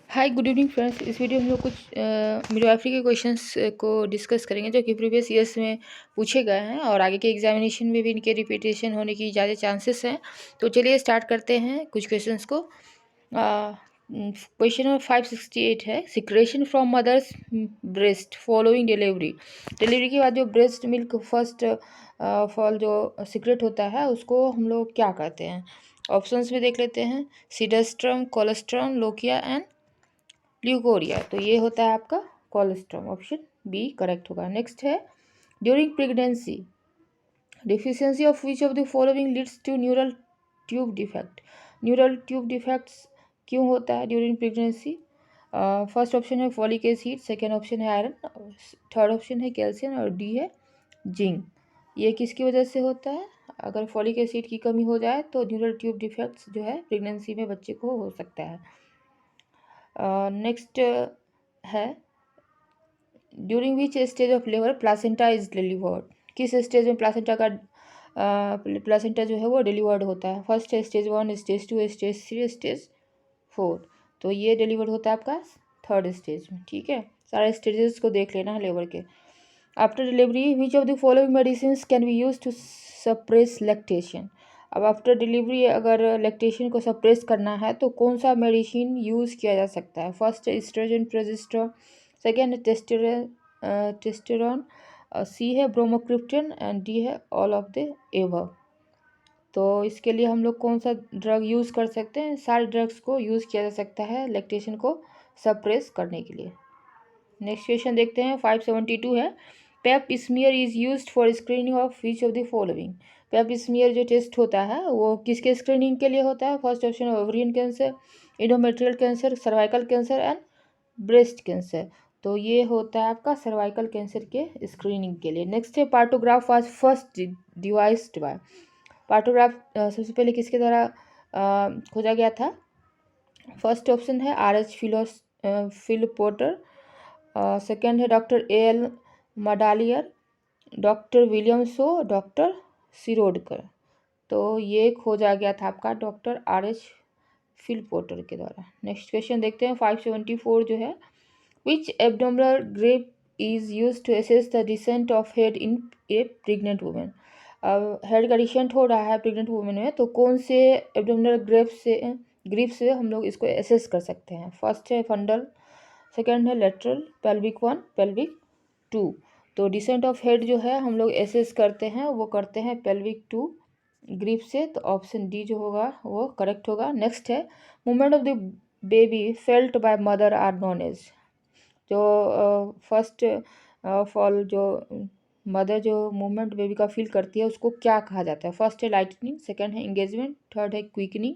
Hi good evening friends. इस video में हम लोग कुछ मिडवाइफरी के क्वेश्चंस को डिस्कस करेंगे जो कि प्रीवियस ईयर्स में पूछे गए हैं और आगे के एग्जामिनेशन में भी इनके रिपीटेशन होने की ज़्यादा चांसेस हैं। तो चलिए स्टार्ट करते हैं कुछ क्वेश्चंस को। क्वेश्चन नंबर 568 है, secretion from mother's breast following delivery. Delivery के बाद जो ब्रेस्ट मिल्क फर्स्ट फॉल जो सिक्रेट होता है उसको हम लोग क्या कहते हैं। ऑप्शंस में देख लेते हैं, सीडेस्ट्रम, कोलेस्ट्रम, लोकिया एंड ल्यूकोरिया। तो ये होता है आपका कोलेस्ट्रॉम, ऑप्शन बी करेक्ट होगा। नेक्स्ट है, during pregnancy deficiency of which of the following leads to neural tube defect. Neural tube defects क्यों होता है ड्यूरिंग प्रेगनेंसी? फर्स्ट ऑप्शन है फॉलिक एसिड, सेकेंड ऑप्शन है आयरन, थर्ड ऑप्शन है calcium और D है जिंक। ये किसकी वजह से होता है? अगर फॉलिक एसिड की कमी हो जाए तो न्यूरल ट्यूब डिफेक्ट्स जो है प्रेगनेंसी में बच्चे को हो सकता है। नेक्स्ट है, during which stage of labour placenta is delivered. किस स्टेज में प्लासेंटा का प्लासेंटा जो है वो डिलीवर्ड होता है? फर्स्ट है स्टेज 1, स्टेज 2, स्टेज 3, स्टेज 4। तो ये डिलीवर्ड होता है आपका थर्ड स्टेज में। ठीक है, सारे स्टेजेस को देख लेना है लेबर के। After delivery which of the following medicine can be use to suppress lactation. अब आफ्टर डिलीवरी अगर लैक्टेशन को सप्रेस करना है तो कौन सा मेडिसिन यूज़ किया जा सकता है? फर्स्ट है एस्ट्रोजन प्रोजेस्टेरोन, सेकेंड है टेस्टेरोन, सी है ब्रोमोक्रिप्टन एंड डी है ऑल ऑफ द एबव। तो इसके लिए हम लोग कौन सा ड्रग यूज़ कर सकते हैं? सारे ड्रग्स को यूज़ किया जा सकता है लैक्टेशन को सप्रेस करने के लिए। नेक्स्ट क्वेश्चन देखते हैं, 572 है, pap smear is used for screening of which of the following. Pap smear जो टेस्ट होता है वो किसके स्क्रीनिंग के लिए होता है? फर्स्ट ऑप्शन है ovarian cancer, endometrial cancer, cervical cancer and breast cancer. तो ये होता है आपका सर्वाइकल कैंसर के स्क्रीनिंग के लिए। नेक्स्ट है, partograph was first devised by. Partograph सबसे पहले किसके द्वारा खोजा गया था? फर्स्ट ऑप्शन है R.H. फिलिपोटर, सेकेंड है doctor A.L. Mudaliar, doctor William Shaw, doctor Shirodkar. तो ये खोजा गया था आपका डॉक्टर R.H. फिलिपोटर के द्वारा। नेक्स्ट क्वेश्चन देखते हैं, 574 जो है, which abdominal grip is use to assess the descent of head in a pregnant women. अब हेड का डिसेंट हो रहा है प्रेग्नेंट वुमेन में तो कौन से एब्डोमिनल ग्रिप से हम लोग इसको एसेस कर सकते हैं? फर्स्ट है फंडल, सेकेंड है लेटरल, पेल्विक 1, पेल्विक 2। तो डिसेंट ऑफ हेड जो है हम लोग एसेस करते हैं वो करते हैं पेल्विक 2 ग्रिप से। तो ऑप्शन डी जो होगा वो करेक्ट होगा। नेक्स्ट है, movement of the baby felt by mother are known as. जो फर्स्ट ऑफ ऑल जो मदर जो मूवमेंट बेबी का फील करती है उसको क्या कहा जाता है? फर्स्ट है लाइटनिंग, सेकेंड है इंगेजमेंट, थर्ड है क्विकनिंग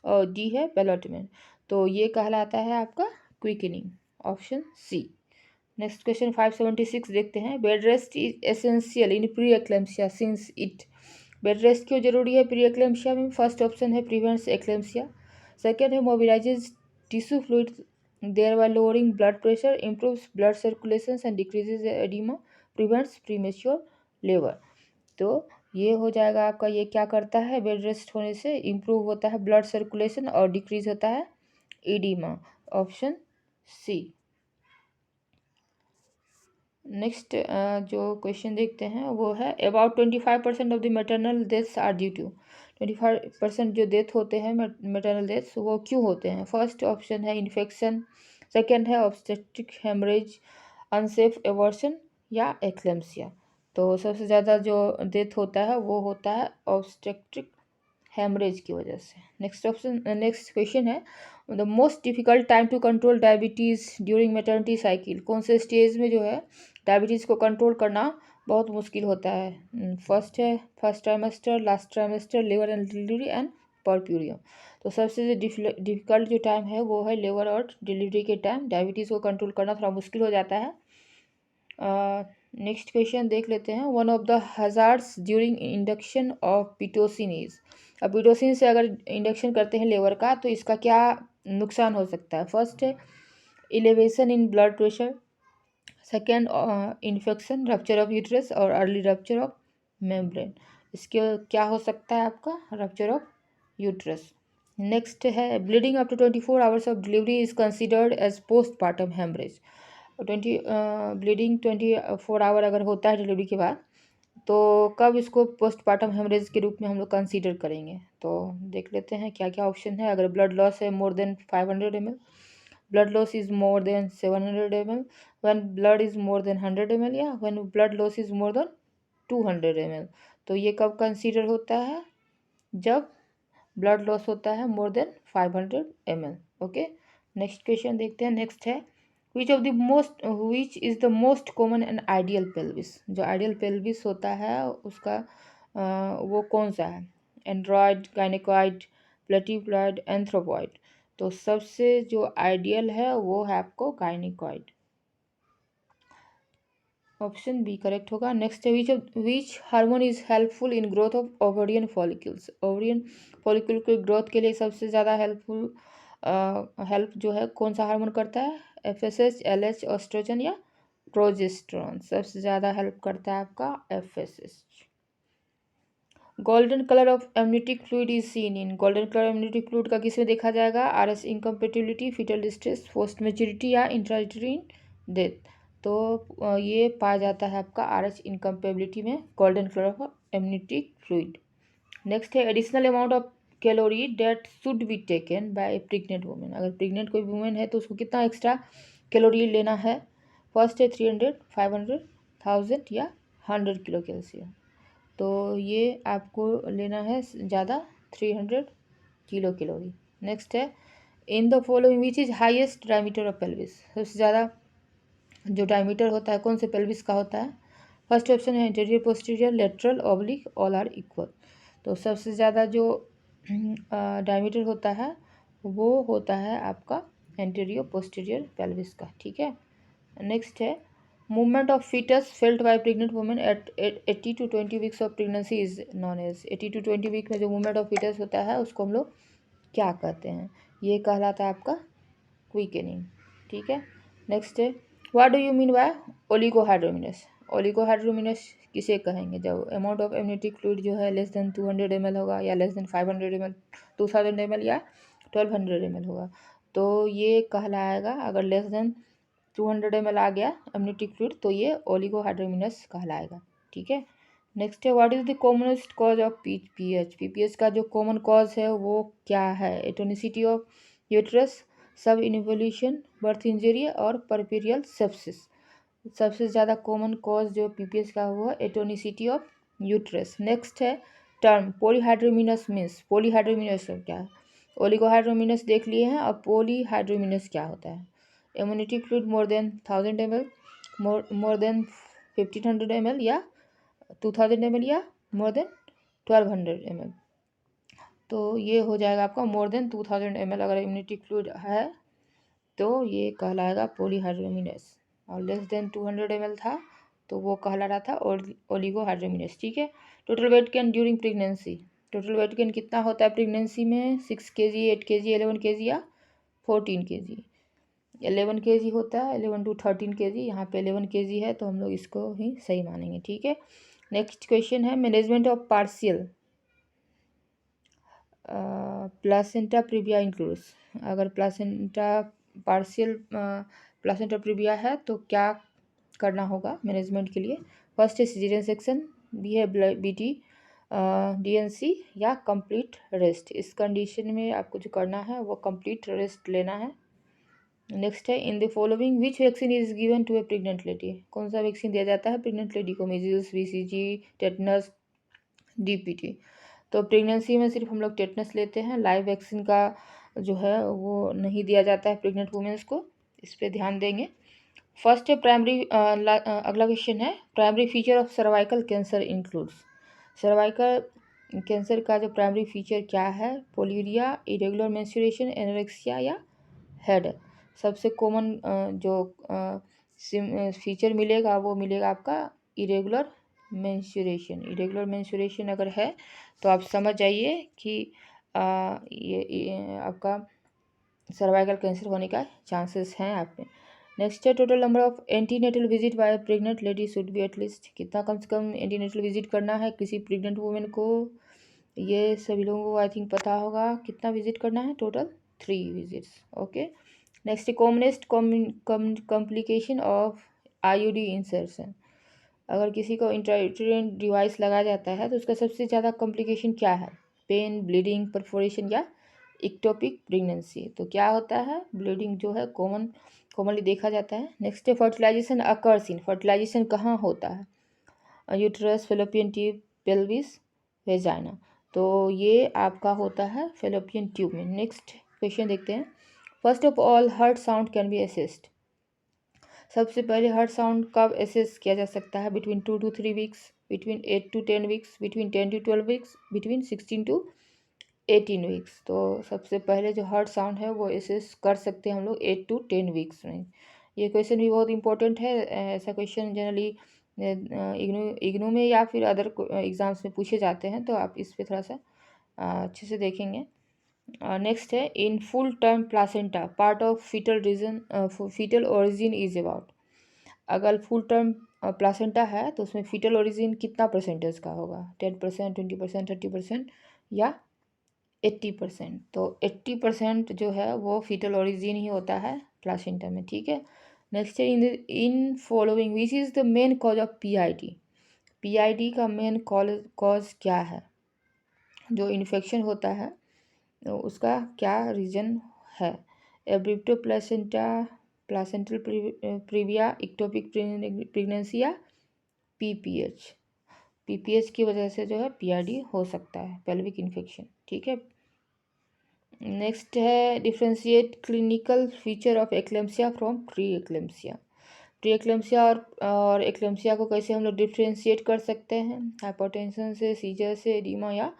और डी है बेलॉटमेंट। तो ये कहलाता है आपका quickening, option C. Next question 576 देखते हैं, bed rest is essential in pre eclampsia since it. Bed rest क्यों जरूरी है प्री एक्लेम्सिया में? फर्स्ट ऑप्शन है प्रिवेंट्स एक्लेम्सिया, सेकेंड है mobilises tissue fluid thereby lowering blood pressure, improves blood circulation and decreases edema, prevents premature labor। तो ये हो जाएगा आपका, ये क्या करता है बेड रेस्ट होने से? इम्प्रूव होता है ब्लड सर्कुलेशन और डिक्रीज होता है एडिमा, ऑप्शन सी। नेक्स्ट जो क्वेश्चन देखते हैं वो है, about 25% of the maternal deaths are due to. 25% जो डेथ होते हैं मैटरनल डेथ्स वो क्यों होते हैं? फर्स्ट ऑप्शन है इन्फेक्शन, सेकेंड है ऑब्स्टेट्रिक हेमरेज, अनसेफ एबॉर्शन या एक्लेम्सिया। तो सबसे ज़्यादा जो डेथ होता है वो होता है ऑब्स्टेट्रिक हेमरेज की वजह से। नेक्स्ट क्वेश्चन है, the most difficult time to control diabetes during maternity cycle. कौन से स्टेज में जो है डायबिटीज़ को कंट्रोल करना बहुत मुश्किल होता है? फर्स्ट है first trimester, last trimester, labour and delivery and puerperium. तो सबसे जो डिफिकल्ट जो टाइम है वो है लेबर और डिलीवरी के टाइम। डायबिटीज़ को कंट्रोल करना थोड़ा मुश्किल हो जाता है। नेक्स्ट क्वेश्चन देख लेते हैं, one of the hazards during induction of Pitocin is. अब पिटोसिन से अगर इंडक्शन करते हैं लेबर का तो इसका क्या नुकसान हो सकता है? फर्स्ट है elevation in blood pressure, second infection, rupture of uterus और अर्ली रप्चर ऑफ मेम्ब्रेन। इसके क्या हो सकता है आपका? Rupture of uterus. नेक्स्ट है bleeding up to 24 hours of delivery is considered as postmortem haemorrhage. 24 hour अगर होता है डिलीवरी के बाद, तो कब इसको पोस्टमार्टम हेमरेज के रूप में हम लोग कंसीडर करेंगे। तो देख लेते हैं क्या क्या ऑप्शन है। अगर ब्लड लॉस है more than 500 ml, blood loss is more than 700 ml, when blood is more than 100 ml, या when blood loss is more than 200 ml। तो ये कब कंसीडर होता है, जब ब्लड लॉस होता है more than 500 ml। Okay, next question देखते हैं। नेक्स्ट है which is the most common and ideal pelvis. जो आइडियल पेल्विस होता है उसका वो कौन सा है, एंड्रॉयड, गायनेकॉइड, प्लेटिप्लॉइड, एंथ्रोपॉइड। तो सबसे जो आइडियल है वो है आपको गायनेकॉइड, ऑप्शन बी करेक्ट होगा। नेक्स्ट है which hormone is helpful in growth of ovarian follicles. Ovarian follicle के ग्रोथ के लिए सबसे ज़्यादा हेल्प जो है कौन सा हार्मोन करता है, FSH, LH, एस्ट्रोजन या प्रोजेस्टेरॉन। सबसे ज़्यादा हेल्प करता है आपका FSH। Golden colour of amniotic fluid is seen in. Golden colour amniotic fluid का किसमें देखा जाएगा, RS incompatibility, fetal distress, post maturity या इंट्रायूटेरिन डेथ। तो ये पाया जाता है आपका RS इनकम्पेबिलिटी में, golden colour of amniotic fluid. Next है additional amount of calorie that should be taken by a pregnant women. अगर प्रेग्नेंट कोई वुमेन है तो उसको कितना एक्स्ट्रा कैलोरी लेना है। फर्स्ट है 300, 500, 1000 या 100 किलो कैल्शियम। तो ये आपको लेना है ज़्यादा, 300 किलो कैलोरी। नेक्स्ट है in the following which is highest diameter of pelvis. सबसे ज़्यादा जो डायमीटर होता है कौन से पेल्विस का होता है। फर्स्ट ऑप्शन है anterior, posterior, lateral, oblique, all are equal. तो सबसे ज़्यादा जो डायमीटर होता है वो होता है आपका एंटीरियर पोस्टीरियर पेल्विस का, ठीक है। नेक्स्ट है movement of foetus felt by pregnant women at 80 to 20 weeks of pregnancy is known as. 80 to 20 week में जो मूवमेंट ऑफ फीटस होता है उसको हम लोग क्या कहते हैं, ये कहलाता है आपका क्विकनिंग, ठीक है। नेक्स्ट है what do you mean by oligohydramnios. Oligohydramnios किसे कहेंगे, जब अमाउंट ऑफ एमनियोटिक फ्लूइड जो है लेस देन 200 ml होगा, या लेस देन 500 ml, 2000 ml या 1200 ml होगा। तो ये कहलाएगा, अगर लेस देन 200 ml आ गया एमनियोटिक फ्लूइड तो ये ओलिगोहाइड्रोमिनस कहलाएगा, ठीक है। नेक्स्ट है what is the commonest cause of PPH का जो कॉमन कॉज है वो क्या है, एटोनिसिटी ऑफ यूट्रस, सब इन्वोल्यूशन, बर्थ इंजरी और परपेरियल सेप्सिस। सबसे ज़्यादा कॉमन कॉज जो पीपीएच का हुआ एटोनिसिटी ऑफ यूट्रस। नेक्स्ट है टर्म पॉलीहाइड्रोमिनस मीन्स। पॉलीहाइड्रोमिनस क्या है, ओलिगोहाइड्रोमिनस देख लिए हैं, और पॉलीहाइड्रोमिनस क्या होता है। Immunity fluid more than 1000 ml, more than 1500 ml या 2000 ml या मोर देन 1200 ml। तो ये हो जाएगा आपका मोर देन 2000 ml अगर इम्यूनिटी फ्लूइड है तो ये कहलाएगा पॉलीहाइड्रोमिनस, और लेस देन 200 ml था तो वो कहला रहा था ओलिगोहाइड्रोमिनस, ठीक है। Total weight gain during pregnancy. Total weight gain कितना होता है प्रेगनेंसी में, 6 kg, 8 kg, 11 kg या 14 kg। 11 kg होता है, 11 to 13 kg, यहाँ पे 11 kg है तो हम लोग इसको ही सही मानेंगे, ठीक है। नेक्स्ट क्वेश्चन है management of partial placenta previa includes. अगर पार्शियल प्लासेंटा प्रीविया है तो क्या करना होगा मैनेजमेंट के लिए। फर्स्ट है सिजेरियन सेक्शन, बी है BT, DNC या कंप्लीट रेस्ट। इस कंडीशन में आपको जो करना है वो कंप्लीट रेस्ट लेना है। नेक्स्ट है in the following which vaccine is given to a pregnant lady. कौन सा वैक्सीन दिया जाता है प्रेग्नेंट लेडी को, मीजल्स, BCG, टेटनस, DPT। तो प्रेगनेंसी में सिर्फ हम लोग टेटनस लेते हैं, लाइव वैक्सीन का जो है वो नहीं दिया जाता है प्रेग्नेंट वुमेन्स को, इस पर ध्यान देंगे। फर्स्ट है प्राइमरी, अगला क्वेश्चन है primary feature of cervical cancer includes. Cervical cancer का जो प्राइमरी फीचर क्या है, पोलियूरिया, इरेगुलर मेंस्ट्रुएशन, एनोरेक्सिया या हेड। सबसे कॉमन जो फीचर मिलेगा वो मिलेगा आपका इरेगुलर मेंस्ट्रुएशन। इरेगुलर मेंस्ट्रुएशन अगर है तो आप समझ जाइए कि ये आपका सर्वाइकल कैंसर होने का चांसेस हैं आप में। नेक्स्ट है total number of antenatal visit bye pregnant lady should be at least. कितना कम से कम एंटीनेटल विजिट करना है किसी प्रेग्नेंट वुमेन को, ये सभी लोगों को आई थिंक पता होगा कितना विजिट करना है, total 3 visits. Okay, next commonest complication of IUD insertion. अगर किसी को इंट्रायूटेरिन डिवाइस लगाया जाता है तो उसका सबसे ज़्यादा कॉम्प्लिकेशन क्या है? पेन, ब्लीडिंग, परफोरेशन या इक्टोपिक प्रेगनेंसी। तो क्या होता है? ब्लीडिंग जो है कॉमनली देखा जाता है। नेक्स्ट है फर्टिलाइजेशन अकर्स इन। फर्टिलाइजेशन कहाँ होता है? Uterus, fallopian tube, pelvis, vagina. तो ये आपका होता है फेलोपियन ट्यूब में। नेक्स्ट क्वेश्चन देखते हैं। First of all heart sound can be assessed. सबसे पहले हार्ट साउंड कब असेस किया जा सकता है? Between 2 to 3 weeks, between 8 to 10 weeks, between 10 to 12 weeks, between 16 to 18 weeks. तो सबसे पहले जो हार्ट साउंड है वो असेस कर सकते हैं हम लोग 8 to 10 वीक्स में। ये क्वेश्चन भी बहुत इंपॉर्टेंट है। ऐसा क्वेश्चन जनरली इग्नू में या फिर अदर एग्ज़ाम्स में पूछे जाते हैं, तो आप इस पर थोड़ा सा अच्छे से देखेंगे। नेक्स्ट है in full term placenta part of foetal origin is about. अगर फुल टर्म प्लासेंटा है तो उसमें फीटल ओरिजिन कितना परसेंटेज का होगा? 10%, 20%, 30% या 80%? तो 80% जो है वो फीटल ओरिजिन ही होता है प्लासेंटा में, ठीक है। नेक्स्ट है in following which is the main cause of PID. PID का मेन कॉज क्या है? जो इन्फेक्शन होता है तो उसका क्या रीज़न है? एब्रिप्टो placenta, placental previa, ectopic pregnancy या पीपीएच। पीपीएच की वजह से जो है पीआईडी हो सकता है, पेल्विक इन्फेक्शन, ठीक है। नेक्स्ट है differentiate clinical feature of eclampsia from pre eclampsia. Pre eclampsia और एक्लेम्सिया को कैसे हम लोग डिफ्रेंशिएट कर सकते हैं? हाइपोटेंशन से, सीजर से, एडिमा या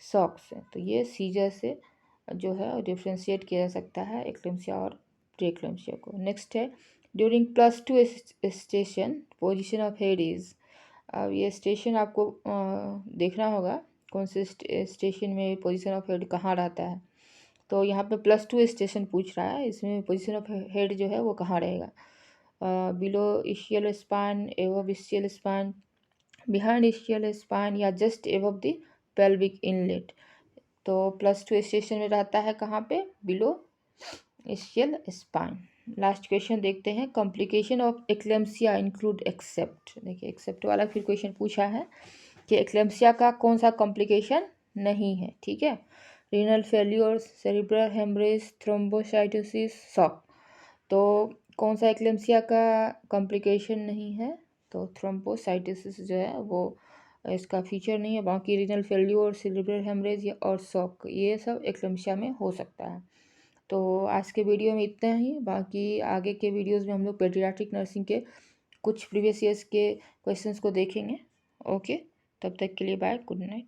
शॉक से। तो ये सीजर से जो है डिफ्रेंशिएट किया जा सकता है एक्लेम्सिया और प्री एक्लेम्सिया को। नेक्स्ट है during +2 station position of head is. अब ये स्टेशन आपको देखना होगा कौन से स्टेशन में पोजिशन ऑफ हेड कहाँ रहता है। तो यहाँ पे +2 स्टेशन पूछ रहा है, इसमें पोजिशन ऑफ हेड जो है वो कहाँ रहेगा? Below ischial spine, above ischial spine, behind ischial spine या just above the pelvic inlet. तो +2 स्टेशन में रहता है कहाँ पे? Below ischial spine. Last question देखते हैं। Complication of eclampsia include except. देखिए एक्सेप्ट वाला फिर क्वेश्चन पूछा है कि एक्लेम्सिया का कौन सा कॉम्प्लिकेशन नहीं है, ठीक है। Renal failure, cerebral haemorrhage, thrombocytosis, shock. तो कौन सा एक्लेम्सिया का कॉम्प्लिकेशन नहीं है? तो थ्रोम्बोसाइटोसिस जो है वो इसका फीचर नहीं है। बाकी रीनल फेल्योर, सेरिब्रल हेमरेज और शॉक ये सब एक्लेम्सिया में हो सकता है। तो आज के वीडियो में इतना ही। बाकी आगे के वीडियोस में हम लोग पेडियाट्रिक नर्सिंग के कुछ प्रीवियस ईयर्स के क्वेश्चंस को देखेंगे। ओके, तब तक के लिए बाय, गुड नाइट।